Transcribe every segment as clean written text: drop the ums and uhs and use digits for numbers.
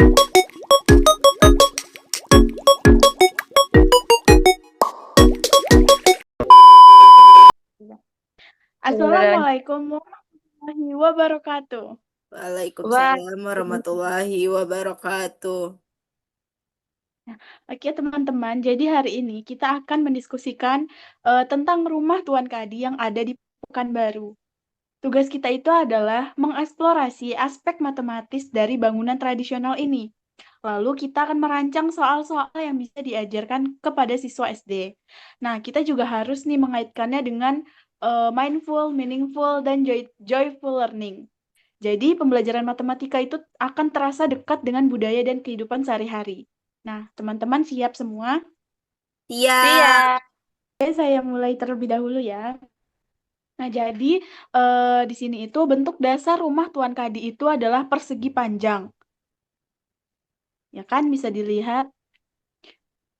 Beneran. Assalamualaikum warahmatullahi wabarakatuh. Wah, Wah, Waalaikumsalam warahmatullahi wabarakatuh. oke teman-teman. Jadi hari ini kita akan mendiskusikan tentang rumah Tuan Kadi yang ada di Pekanbaru. Tugas kita itu adalah mengeksplorasi aspek matematis dari bangunan tradisional ini. Lalu kita akan merancang soal-soal yang bisa diajarkan kepada siswa SD. Nah, kita juga harus nih mengaitkannya dengan mindful, meaningful, dan joyful learning. Jadi, pembelajaran matematika itu akan terasa dekat dengan budaya dan kehidupan sehari-hari. Nah, teman-teman siap semua? Siap. siap. Oke, saya mulai terlebih dahulu ya. Nah, jadi di sini itu bentuk dasar rumah Tuan Kadi itu adalah persegi panjang. Ya kan, bisa dilihat.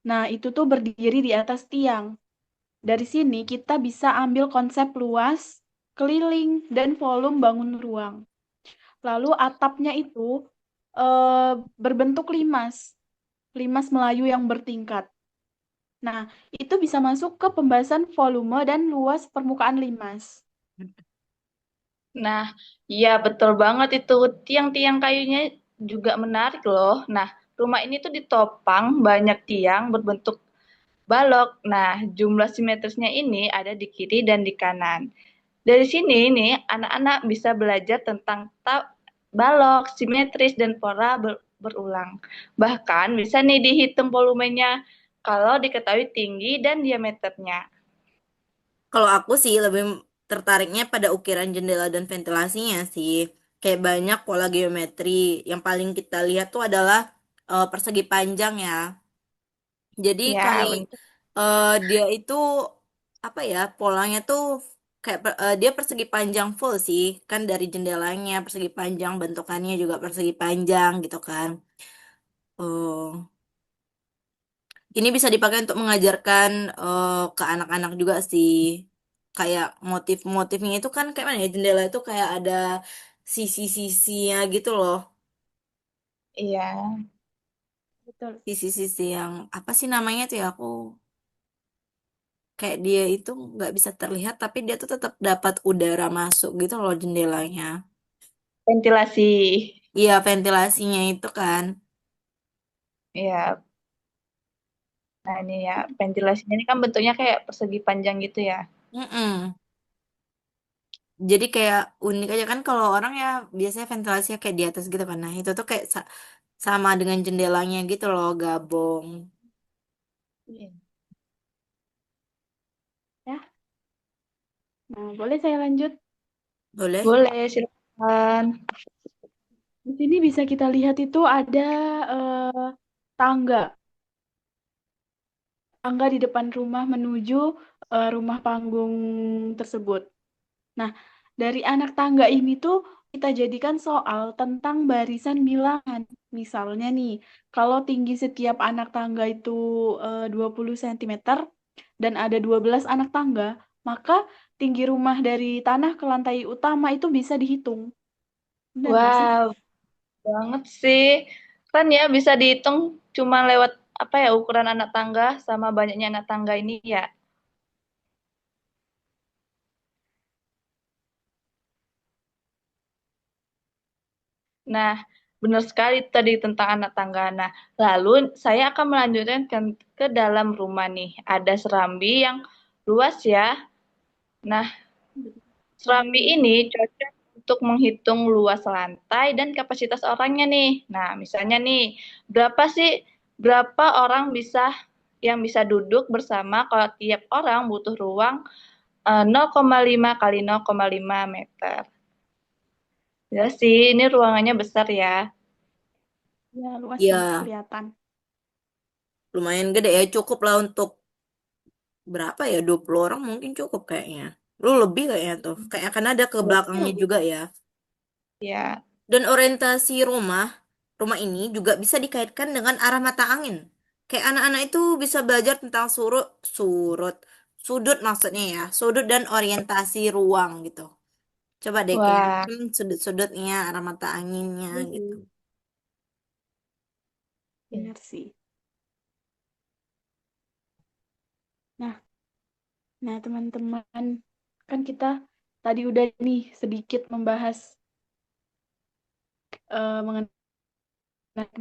Nah, itu tuh berdiri di atas tiang. Dari sini kita bisa ambil konsep luas, keliling, dan volume bangun ruang. Lalu atapnya itu berbentuk limas, limas Melayu yang bertingkat. Nah, itu bisa masuk ke pembahasan volume dan luas permukaan limas. Nah, iya betul banget itu. Tiang-tiang kayunya juga menarik loh. Nah, rumah ini tuh ditopang banyak tiang berbentuk balok. Nah, jumlah simetrisnya ini ada di kiri dan di kanan. Dari sini nih, anak-anak bisa belajar tentang balok, simetris, dan pola berulang. Bahkan bisa nih dihitung volumenya kalau diketahui tinggi dan diameternya. Kalau aku sih lebih tertariknya pada ukiran jendela dan ventilasinya sih. Kayak banyak pola geometri. Yang paling kita lihat tuh adalah persegi panjang ya. Jadi Ya, kayak benar. dia itu apa ya, polanya tuh kayak dia persegi panjang full sih. Kan dari jendelanya persegi panjang, bentukannya juga persegi panjang gitu kan. Oh, ini bisa dipakai untuk mengajarkan ke anak-anak juga sih. Kayak motif-motifnya itu kan kayak mana ya, jendela itu kayak ada sisi-sisinya gitu loh. Iya. Betul. Sisi-sisi yang apa sih namanya tuh ya, aku kayak dia itu nggak bisa terlihat tapi dia tuh tetap dapat udara masuk gitu loh jendelanya. Ventilasi. Iya, ventilasinya itu kan. Iya. Nah, ini ya, ventilasinya ini kan bentuknya kayak persegi panjang gitu ya. Mm-mm. Jadi kayak unik aja kan, kalau orang ya biasanya ventilasinya kayak di atas gitu kan. Nah, itu tuh kayak sama dengan jendelanya gitu loh, gabung. Iya. Ya. Nah, boleh saya lanjut? Boleh? Boleh, silakan. Di sini bisa kita lihat itu ada tangga. Tangga di depan rumah menuju rumah panggung tersebut. Nah, dari anak tangga ini tuh kita jadikan soal tentang barisan bilangan. Misalnya nih, kalau tinggi setiap anak tangga itu 20 cm dan ada 12 anak tangga, maka tinggi rumah dari tanah ke lantai utama itu bisa dihitung. Benar nggak sih? Wow, banget sih. Kan ya bisa dihitung cuma lewat apa ya ukuran anak tangga sama banyaknya anak tangga ini ya. Nah, benar sekali tadi tentang anak tangga. Nah, lalu saya akan melanjutkan ke dalam rumah nih. Ada serambi yang luas ya. Nah, serambi Sekali. ini cocok untuk menghitung luas lantai dan kapasitas orangnya nih. Nah, misalnya nih, berapa orang yang bisa duduk bersama kalau tiap orang butuh ruang 0,5 kali 0,5 meter. Ya sih, ini ruangannya besar ya. Ya, luas sih Ya, kelihatan. lumayan gede ya, cukup lah untuk berapa ya, 20 orang mungkin cukup kayaknya. Lu lebih kayaknya tuh. Kayak akan ada ke Harusnya belakangnya lebih. juga ya. Ya. Dan orientasi rumah ini juga bisa dikaitkan dengan arah mata angin. Kayak anak-anak itu bisa belajar tentang sudut maksudnya ya, sudut dan orientasi ruang gitu. Coba deh kayak Wah, sudut-sudutnya, arah mata anginnya iya gitu. sih. benar sih. Nah, nah teman-teman, kan kita tadi udah nih sedikit membahas mengenai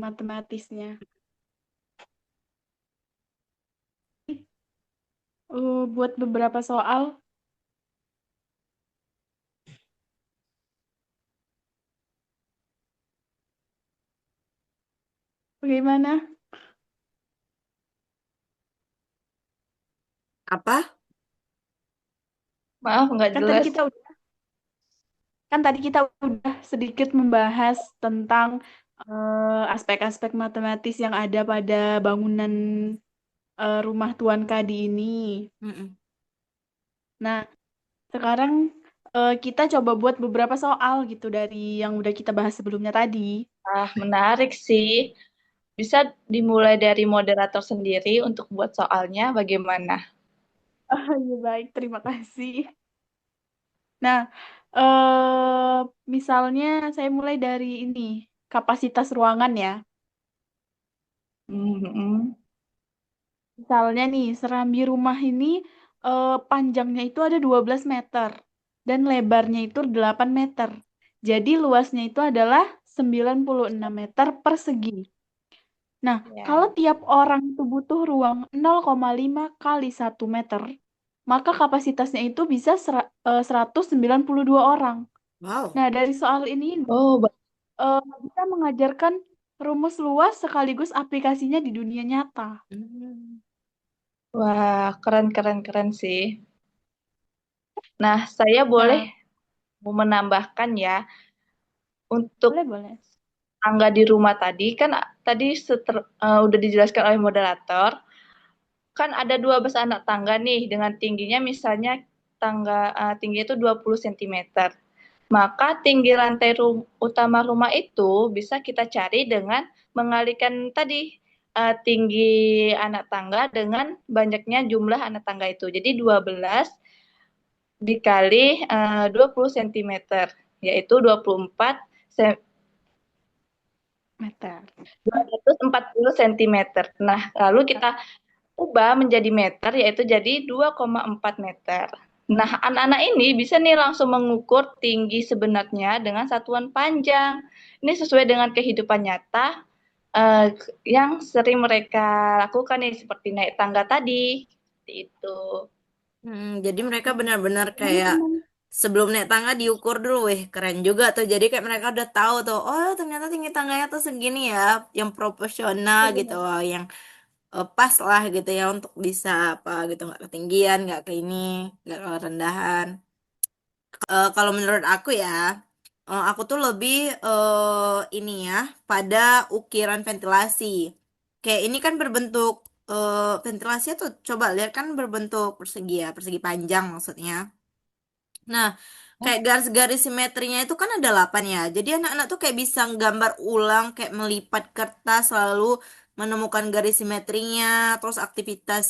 matematisnya. Buat beberapa soal, bagaimana? Apa? Maaf, nggak Kan tadi jelas. kita udah sedikit membahas tentang aspek-aspek matematis yang ada pada bangunan rumah Tuan Kadi ini. Mm-mm. Nah, sekarang kita coba buat beberapa soal gitu dari yang udah kita bahas sebelumnya tadi. Menarik sih. Bisa dimulai dari moderator sendiri untuk buat soalnya bagaimana? Oh, iya baik, terima kasih. Nah, eh misalnya saya mulai dari ini, kapasitas ruangan ya. Mhm. Misalnya nih, serambi rumah ini panjangnya itu ada 12 meter dan lebarnya itu 8 meter. Jadi luasnya itu adalah 96 meter persegi. Nah, kalau Ya. tiap orang itu butuh ruang 0,5 kali 1 meter, maka kapasitasnya itu bisa 192 orang. Wow. Nah, dari soal ini Oh, bisa mengajarkan rumus luas sekaligus aplikasinya di dunia nyata. Hmm. wah, keren, keren, keren sih. Nah, saya boleh Nah, mau menambahkan ya, untuk boleh, boleh. tangga di rumah tadi, kan tadi udah dijelaskan oleh moderator, kan ada 12 anak tangga nih, dengan tingginya misalnya tingginya itu 20 cm. Maka tinggi lantai utama rumah itu bisa kita cari dengan mengalikan tadi tinggi anak tangga dengan banyaknya jumlah anak tangga itu. Jadi 12 dikali 20 cm, yaitu 24 Meter. 240 cm. Nah, lalu kita ubah menjadi meter, yaitu jadi 2,4 meter. Nah, anak-anak ini bisa nih langsung mengukur tinggi sebenarnya dengan satuan panjang. Ini sesuai dengan kehidupan nyata eh, yang sering mereka lakukan nih, seperti naik tangga tadi. Seperti itu. Jadi mereka benar-benar kayak Teman-teman, sebelum naik tangga diukur dulu, weh keren juga tuh. Jadi kayak mereka udah tahu tuh, oh ternyata tinggi tangganya tuh segini ya, yang proporsional iya gitu benar. loh, yang pas lah gitu ya untuk bisa apa gitu, nggak ketinggian, nggak ke ini, nggak ke rendahan. Kalau menurut aku ya, aku tuh lebih ini ya pada ukiran ventilasi. Kayak ini kan berbentuk ventilasi tuh coba lihat kan berbentuk persegi ya, persegi panjang maksudnya. Nah, kayak garis-garis simetrinya itu kan ada 8 ya. Jadi anak-anak tuh kayak bisa gambar ulang, kayak melipat kertas, lalu menemukan garis simetrinya, terus aktivitas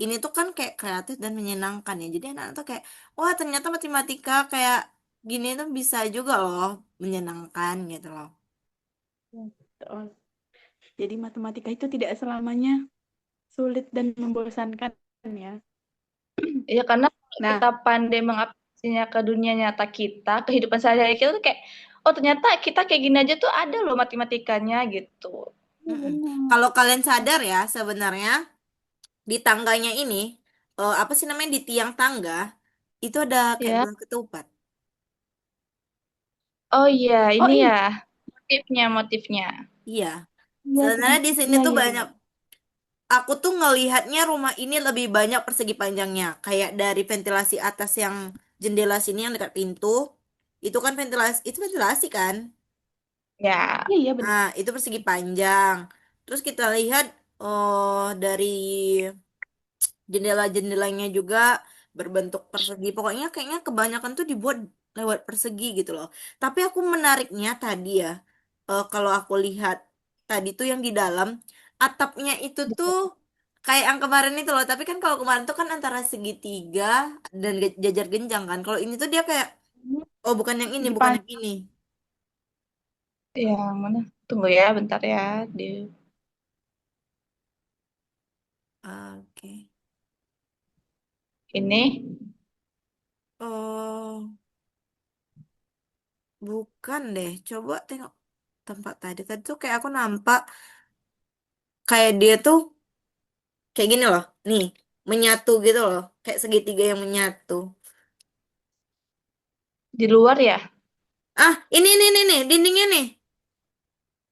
ini tuh kan kayak kreatif dan menyenangkan ya. Jadi anak-anak tuh kayak, wah ternyata matematika kayak gini tuh bisa juga loh, menyenangkan gitu loh. Betul. Jadi matematika itu tidak selamanya sulit dan membosankan ya. Ya, karena kalau Nah, kita pandai mengaplikasinya ke dunia nyata kita, kehidupan sehari-hari kita tuh kayak, oh ternyata kita kayak gini aja tuh ada loh matematikanya gitu. iya Mm-mm. benar. Kalau kalian sadar ya, sebenarnya di tangganya ini, apa sih namanya di tiang tangga, itu ada kayak Ya. buah ketupat. Oh iya, Oh ini iya, ya motifnya, motifnya. Iya. iya Sebenarnya di sini iya tuh iya banyak, benar. aku tuh ngelihatnya rumah ini lebih banyak persegi panjangnya. Kayak dari ventilasi atas yang jendela sini yang dekat pintu, itu kan ventilasi, itu ventilasi kan? Ya. Iya iya benar. Nah, itu persegi panjang. Terus kita lihat dari jendela-jendelanya juga berbentuk persegi. Pokoknya kayaknya kebanyakan tuh dibuat lewat persegi gitu loh. Tapi aku menariknya tadi ya, kalau aku lihat tadi tuh yang di dalam atapnya itu tuh kayak yang kemarin itu loh. Tapi kan kalau kemarin tuh kan antara segitiga dan jajar genjang kan. Kalau ini tuh dia kayak, Ini oh bukan yang ini, segi bukan yang panjang. ini. Yang mana? Tunggu ya, bentar ya. Di... Oke. Ini Oh, bukan deh. Coba tengok tempat tadi. Tadi tuh kayak aku nampak kayak dia tuh kayak gini loh. Nih, menyatu gitu loh. Kayak segitiga yang menyatu. di luar ya? Ah, ini, dindingnya nih.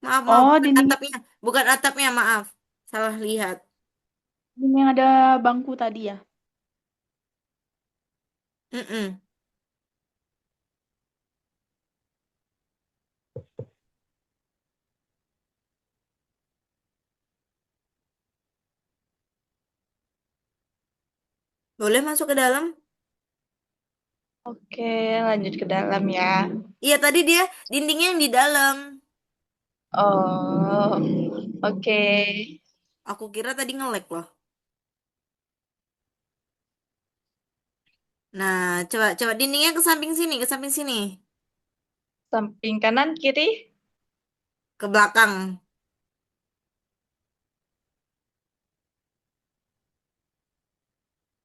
Maaf, maaf, Oh, bukan dinding atapnya. Bukan atapnya, maaf. Salah lihat. dinding yang ada bangku tadi ya. Mm-mm. Boleh masuk ke dalam? Oke, lanjut ke dalam ya. Iya, tadi dia dindingnya yang di dalam. Oh, oke. Aku kira tadi nge-lag loh. Nah, coba coba dindingnya ke samping sini, ke samping sini. Samping kanan, kiri, Ke belakang.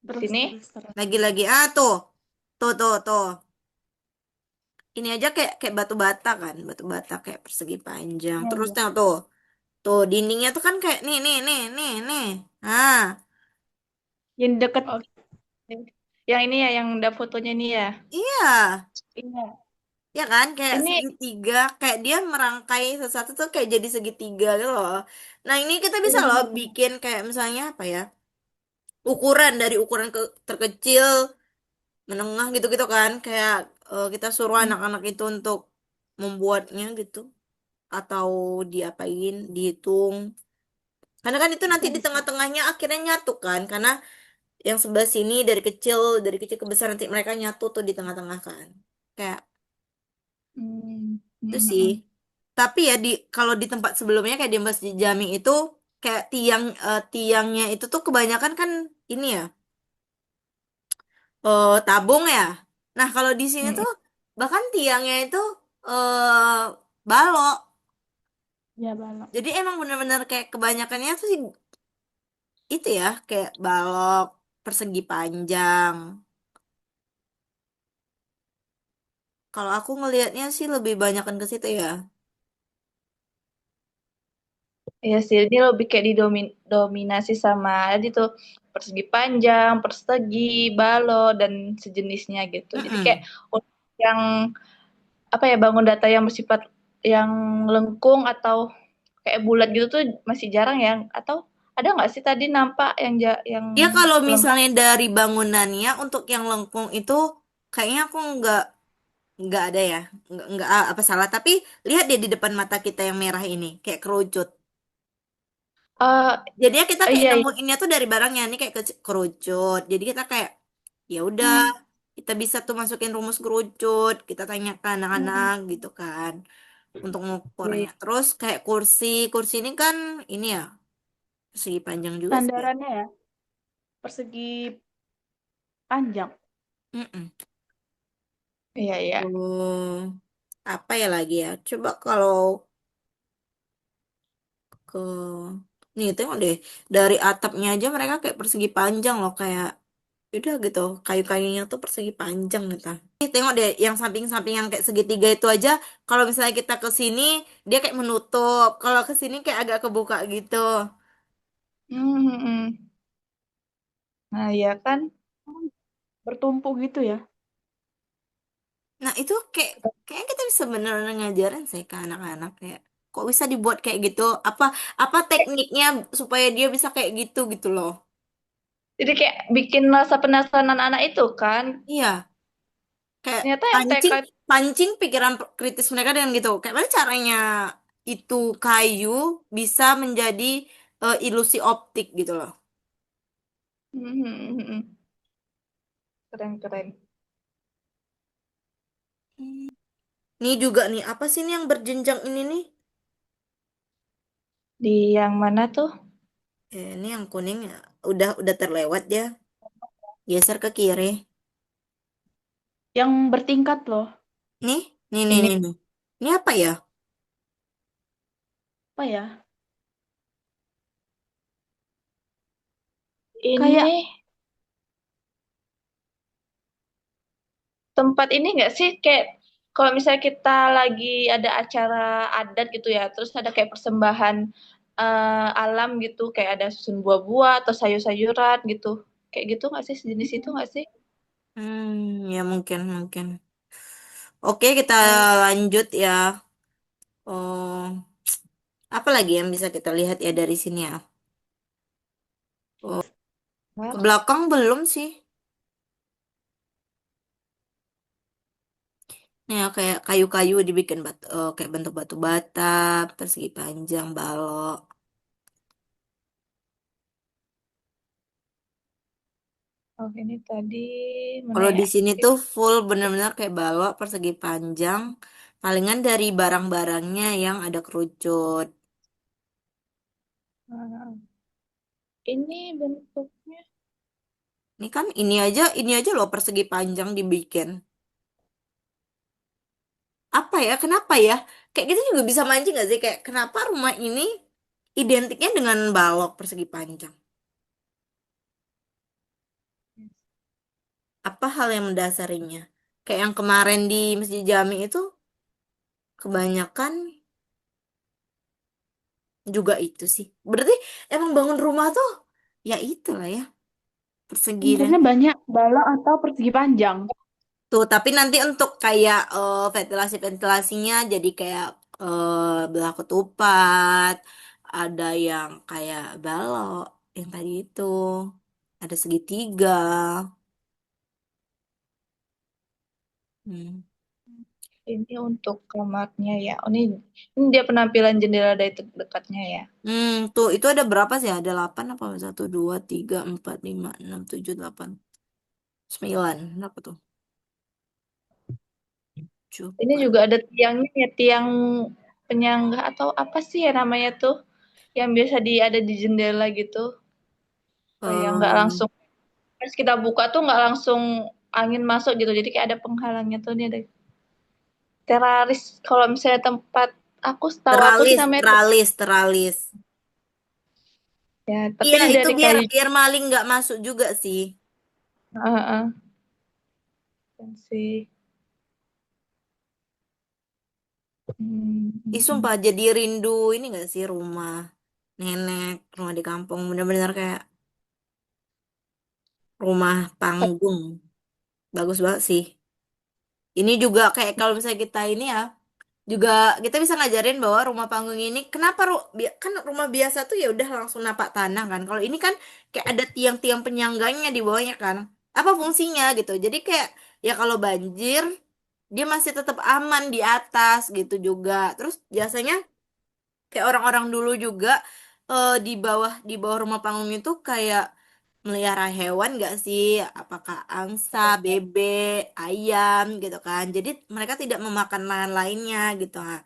di Terus, sini. terus, terus. Lagi-lagi. Ah, tuh. Tuh, tuh, tuh. Ini aja kayak kayak batu bata kan, batu bata kayak persegi panjang. Iya, Terus iya. tengok tuh, tuh dindingnya tuh kan kayak nih. Ah, Yang deket. Oke. Yang ini ya, yang ada fotonya ini ya. iya, Iya. ya kan kayak Ini, segitiga, kayak dia merangkai sesuatu tuh kayak jadi segitiga gitu loh. Nah ini kita bisa Iya, loh benar-benar. bikin kayak misalnya apa ya, ukuran dari ukuran terkecil, menengah gitu-gitu kan, kayak kita suruh Hmm, anak-anak itu untuk membuatnya gitu, atau diapain, dihitung. Karena kan itu nanti bisa, di bisa. tengah-tengahnya akhirnya nyatu kan. Karena yang sebelah sini dari kecil ke besar nanti mereka nyatu tuh di tengah-tengah kan. Kayak hmm, itu hmm, sih. hmm. Tapi ya di kalau di tempat sebelumnya kayak di Masjid Jami itu kayak tiangnya itu tuh kebanyakan kan ini ya, tabung ya. Nah, kalau di sini Hmm, tuh bahkan tiangnya itu balok. Ya, balap. Jadi emang bener-bener kayak kebanyakannya tuh sih itu ya, kayak balok persegi panjang. Kalau aku ngelihatnya sih lebih banyakan ke situ ya. ya sih, ini lebih kayak didominasi sama tadi tuh persegi panjang, persegi, balok, dan sejenisnya gitu. Jadi kayak Mm-mm. untuk yang apa ya, bangun data yang bersifat yang lengkung atau kayak bulat gitu tuh masih jarang ya. Atau ada nggak sih tadi nampak yang Ya kalau lengkung? misalnya dari bangunannya untuk yang lengkung itu kayaknya aku nggak ada ya, nggak apa salah. Tapi lihat deh di depan mata kita yang merah ini kayak kerucut. Eh Jadinya kita kayak iya, iya. nemuinnya tuh dari barangnya ini kayak kerucut. Jadi kita kayak ya udah Hmm, kita bisa tuh masukin rumus kerucut. Kita tanya ke Hmm, anak-anak gitu kan untuk iya, ngukurnya. iya. Terus kayak kursi ini kan ini ya segi panjang juga sih ya. Sandarannya ya, persegi panjang. Mm-mm. Iya, iya. Apa ya lagi ya? Coba kalau ke nih tengok deh dari atapnya aja mereka kayak persegi panjang loh kayak udah gitu kayu-kayunya tuh persegi panjang gitu. Nih tengok deh yang samping-samping yang kayak segitiga itu aja kalau misalnya kita ke sini dia kayak menutup kalau ke sini kayak agak kebuka gitu. Hmm, hmm, hmm. Nah, iya kan? Oh, bertumpuk gitu ya. Nah itu kayak kita bisa bener-bener ngajarin sih ke anak-anak kayak kok bisa dibuat kayak gitu apa apa tekniknya supaya dia bisa kayak gitu gitu loh. Jadi kayak bikin rasa penasaran anak itu kan. Iya. Kayak Ternyata yang TK pancing pancing pikiran kritis mereka dengan gitu kayak mana caranya itu kayu bisa menjadi ilusi optik gitu loh. hmm, hmm, hmm, hmm. Keren, keren. Hmm. Nih juga nih apa sih nih yang berjenjang ini nih Di yang mana tuh? ini yang kuning ya udah terlewat ya geser ke kiri Yang bertingkat loh. nih Ini. nih ini apa ya Apa ya? Kayak Ini tempat ini nggak sih kayak kalau misalnya kita lagi ada acara adat gitu ya, terus ada kayak persembahan alam gitu, kayak ada susun buah-buah atau sayur-sayuran gitu. Kayak gitu nggak sih, sejenis itu nggak sih? Ya mungkin mungkin. Oke, kita Oh, lanjut ya. Oh, apa lagi yang bisa kita lihat ya dari sini ya? Oh, ke Mas. belakang belum sih. Ya, kayak kayu-kayu dibikin kayak bentuk batu bata, persegi panjang, balok. Oh, ini tadi mana Kalau ya? di sini tuh full bener-bener kayak balok, persegi panjang. Palingan dari barang-barangnya yang ada kerucut. Ah, ini bentuknya. Ini aja loh persegi panjang dibikin. Apa ya? Kenapa ya? Kayak gitu juga bisa mancing gak sih? Kayak kenapa rumah ini identiknya dengan balok persegi panjang? Apa hal yang mendasarinya? Kayak yang kemarin di Masjid Jami itu kebanyakan juga itu sih. Berarti emang bangun rumah tuh ya itulah ya, persegi dan sebenarnya banyak balok atau persegi panjang. tuh. Tapi nanti untuk kayak ventilasinya jadi kayak belah ketupat, ada yang kayak balok yang tadi itu, ada segitiga. Hmm. Ini untuk kamarnya ya. Oh, ini dia penampilan jendela dari dekatnya ya. Tuh itu ada berapa sih? Ada 8 apa? 1, 2, 3, 4, 5, 6, 7, 8, 9. Ini Cukup. juga ada tiangnya ya, tiang penyangga atau apa sih ya namanya tuh, yang biasa ada di jendela gitu, kayak nggak Eh, langsung pas kita buka tuh nggak langsung angin masuk gitu, jadi kayak ada penghalangnya tuh, ini ada teralis kalau misalnya tempat aku, setahu aku sih teralis, namanya teralis, teralis. ya, tapi Iya, ini itu dari biar kayu. biar maling nggak masuk juga sih. Heeh, sih. Ih, Hmm. sumpah jadi rindu ini nggak sih rumah nenek, rumah di kampung, bener-bener kayak rumah panggung. Bagus banget sih. Ini juga kayak kalau misalnya kita ini ya, juga kita bisa ngajarin bahwa rumah panggung ini kenapa kan rumah biasa tuh ya udah langsung napak tanah kan. Kalau ini kan kayak ada tiang-tiang penyangganya di bawahnya kan. Apa fungsinya gitu. Jadi kayak ya kalau banjir dia masih tetap aman di atas gitu juga. Terus biasanya kayak orang-orang dulu juga di bawah rumah panggung itu kayak melihara hewan gak sih? Apakah angsa, bebek, ayam gitu kan. Jadi mereka tidak memakan lahan lainnya gitu. Nah,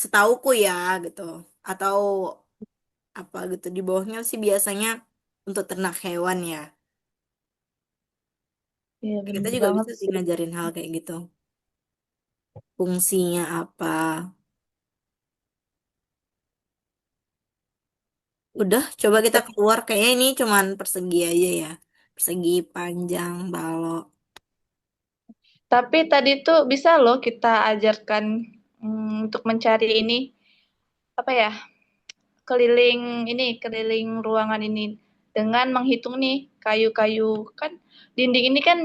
setauku ya gitu. Atau apa gitu di bawahnya sih biasanya untuk ternak hewan ya. Iya Kita bener juga banget bisa sih sih. ngajarin hal kayak gitu. Fungsinya apa? Udah, coba kita keluar. Kayaknya ini cuman persegi aja ya. Persegi panjang, balok. Tapi tadi tuh bisa loh kita ajarkan untuk mencari ini apa ya, keliling ruangan ini dengan menghitung nih kayu-kayu, kan dinding ini kan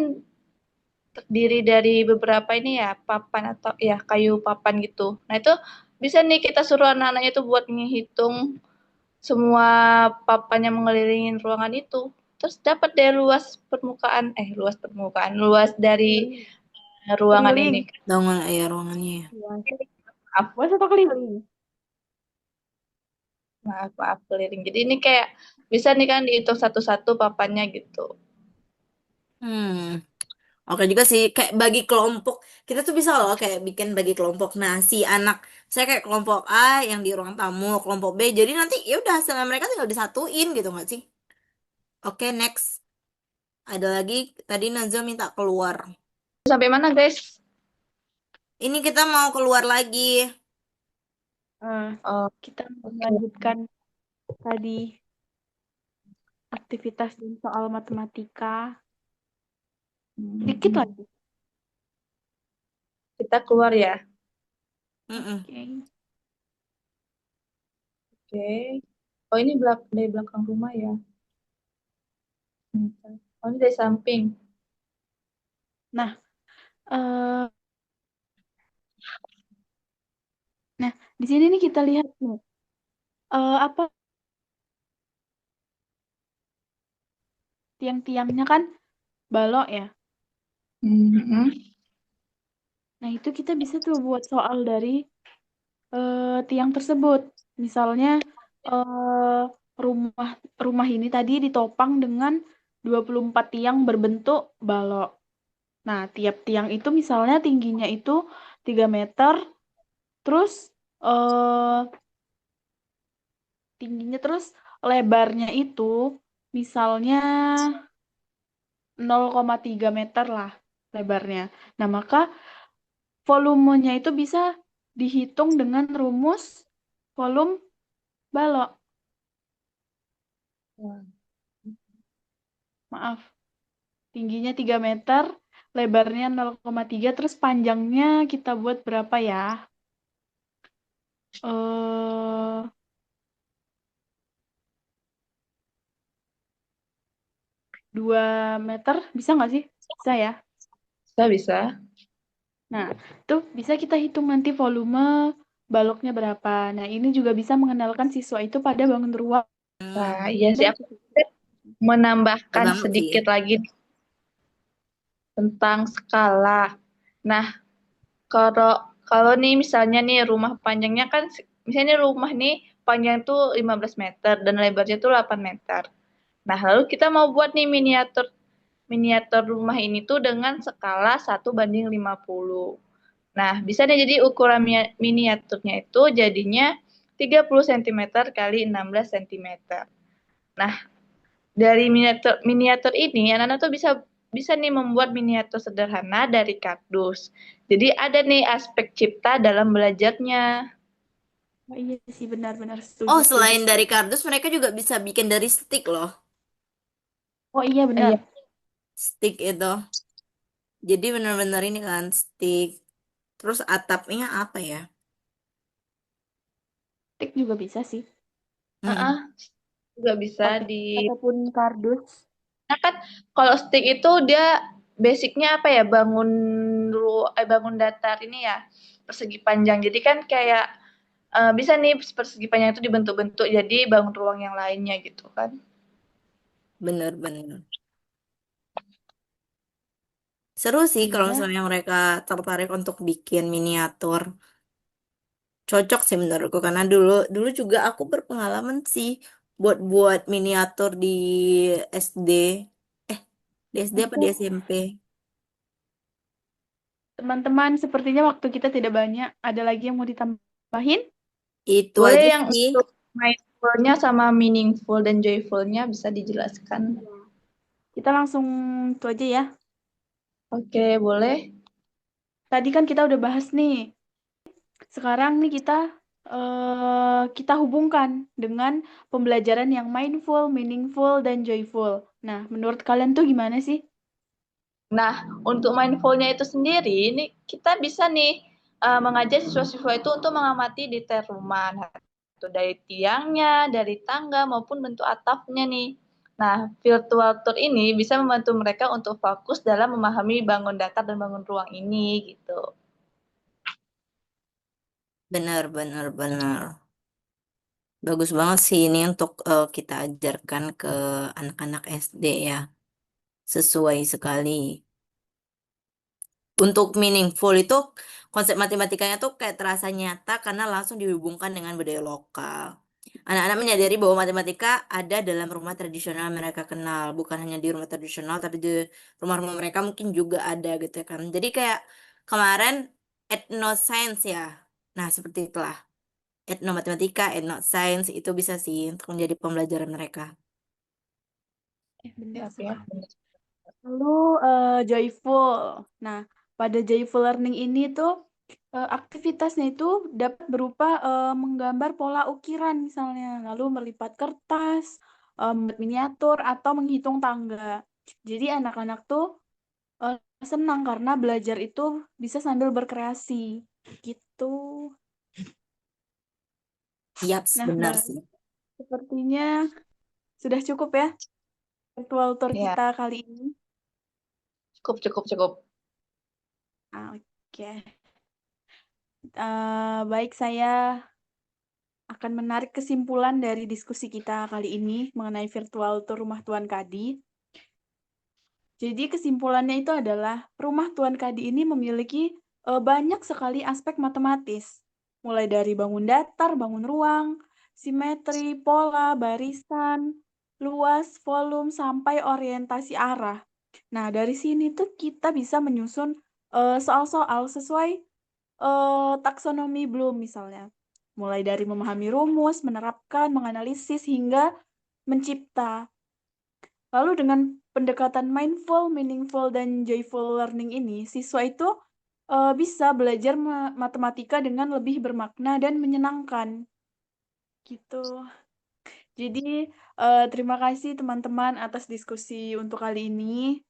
terdiri dari beberapa ini ya, papan atau ya kayu papan gitu. Nah itu bisa nih kita suruh anak-anaknya tuh buat menghitung semua papan yang mengelilingi ruangan itu. Terus dapat deh luas permukaan, luas dari Keliling. ruangan Keliling. ini. Bangun ya ruangannya ya. Luas. Maaf, Luas atau keliling? maaf keliling. Jadi ini kayak bisa nih kan dihitung satu-satu papannya gitu. Hmm, oke juga sih. Kayak bagi kelompok. Kita tuh bisa loh kayak bikin bagi kelompok. Nah, si anak, saya kayak kelompok A yang di ruang tamu, kelompok B. Jadi nanti ya udah hasilnya mereka tinggal disatuin gitu nggak sih? Oke, next. Ada lagi tadi Nazwa minta keluar. Sampai mana guys? Ini kita mau keluar lagi. Eh, Oh, kita oke. melanjutkan tadi aktivitas dan soal matematika. Dikit lagi. Kita keluar ya. Mm-mm. Oke. Oke. Oh, ini dari belakang rumah ya. Oh, ini dari samping. Nah, eh, di sini nih kita lihat nih. Apa tiang-tiangnya kan balok ya. Mhm. Nah, itu kita bisa tuh buat soal dari tiang tersebut. Misalnya rumah rumah ini tadi ditopang dengan 24 tiang berbentuk balok. Nah, tiap tiang itu misalnya tingginya itu 3 meter, terus eh tingginya terus lebarnya itu misalnya 0,3 meter lah lebarnya. Nah, maka volumenya itu bisa dihitung dengan rumus volume balok. Wah. Maaf, tingginya 3 meter, lebarnya 0,3, terus panjangnya kita buat berapa ya? Eh 2 meter, bisa nggak sih? Bisa ya? Bisa. Nah, itu bisa kita hitung nanti volume baloknya berapa. Nah, ini juga bisa mengenalkan siswa itu pada bangun ruang Nah, iya sih dan aku menambahkan Banget sih. sedikit lagi tentang skala. Nah, kalau kalau nih misalnya nih rumah panjangnya kan misalnya rumah nih panjang tuh 15 meter dan lebarnya tuh 8 meter. Nah, lalu kita mau buat nih miniatur miniatur rumah ini tuh dengan skala 1:50. Nah, bisa nih jadi ukuran miniaturnya itu jadinya 30 cm kali 16 cm. Nah, dari miniatur ini anak-anak tuh bisa nih membuat miniatur sederhana dari kardus. Jadi ada nih aspek cipta dalam belajarnya. Oh, iya sih, benar-benar setuju, Oh, setuju, selain dari setuju. kardus, mereka juga bisa bikin dari stick loh. Oh iya benar. Iya, Stick itu. Jadi benar-benar ini kan stick. Terus atapnya apa ya? Tik juga bisa sih. heeh, Mm-mm. juga bisa di. Ataupun kardus. Nah kan kalau stick itu dia basicnya apa ya bangun datar ini ya persegi panjang. Jadi kan kayak bisa nih persegi panjang itu dibentuk-bentuk jadi bangun ruang yang lainnya gitu kan. Bener-bener. Seru sih kalau Iya. misalnya mereka tertarik untuk bikin miniatur. Cocok sih menurutku karena dulu dulu juga aku berpengalaman sih buat miniatur di SD. Eh, di SD apa di Untuk SMP? teman-teman, sepertinya waktu kita tidak banyak. Ada lagi yang mau ditambahin? Itu Boleh aja yang sih. untuk mindful-nya sama meaningful dan joyful-nya bisa dijelaskan. Kita langsung itu aja ya. Oke, boleh. Tadi kan kita udah bahas nih. Sekarang nih kita hubungkan dengan pembelajaran yang mindful, meaningful, dan joyful. Nah, menurut kalian tuh gimana sih? Nah, untuk mindful-nya itu sendiri, ini kita bisa nih mengajak siswa-siswa itu untuk mengamati detail rumah. Nah, itu dari tiangnya, dari tangga, maupun bentuk atapnya nih. Nah, virtual tour ini bisa membantu mereka untuk fokus dalam memahami bangun datar dan bangun ruang ini gitu. Bener, bener, bener. Bagus banget sih ini untuk kita ajarkan ke anak-anak SD ya. Sesuai sekali. Untuk meaningful itu konsep matematikanya tuh kayak terasa nyata karena langsung dihubungkan dengan budaya lokal. Anak-anak menyadari bahwa matematika ada dalam rumah tradisional mereka kenal, bukan hanya di rumah tradisional, tapi di rumah-rumah mereka mungkin juga ada gitu ya kan. Jadi kayak kemarin etnoscience ya. Nah, seperti itulah. Etnomatematika, etnoscience itu bisa sih untuk menjadi pembelajaran mereka. Benar Oke, sekali. Lalu joyful. Nah, pada joyful learning ini tuh aktivitasnya itu dapat berupa menggambar pola ukiran misalnya, lalu melipat kertas, membuat miniatur atau menghitung tangga. Jadi anak-anak tuh senang karena belajar itu bisa sambil berkreasi gitu. Yaps, Nah, benar baik. sih. Sepertinya sudah cukup ya virtual tour Ya, kita kali ini. cukup, cukup, cukup. Oke. Baik, saya akan menarik kesimpulan dari diskusi kita kali ini mengenai virtual tour Rumah Tuan Kadi. Jadi kesimpulannya itu adalah Rumah Tuan Kadi ini memiliki banyak sekali aspek matematis. Mulai dari bangun datar, bangun ruang, simetri, pola, barisan, luas, volume, sampai orientasi arah. Nah, dari sini tuh kita bisa menyusun soal-soal sesuai taksonomi Bloom misalnya. Mulai dari memahami rumus, menerapkan, menganalisis, hingga mencipta. Lalu dengan pendekatan mindful, meaningful, dan joyful learning ini, siswa itu bisa belajar matematika dengan lebih bermakna dan menyenangkan. Gitu. Jadi, terima kasih teman-teman atas diskusi untuk kali ini.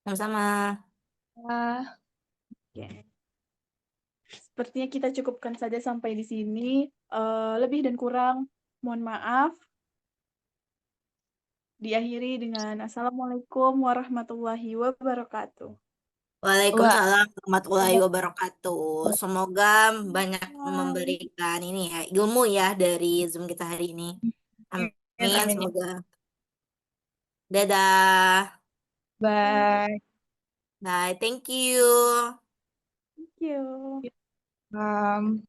Sama-sama. Ah, Oke. Sepertinya kita cukupkan saja sampai di sini. Lebih dan kurang, mohon maaf. Diakhiri dengan Assalamualaikum warahmatullahi wabarakatuh. wah, Waalaikumsalam warahmatullahi wabarakatuh. Semoga banyak Bye. memberikan ini ya, ilmu ya dari Zoom kita hari ini. amin, Amin, amin. semoga. Dadah. Bye. Bye, thank you. Thank you. Um,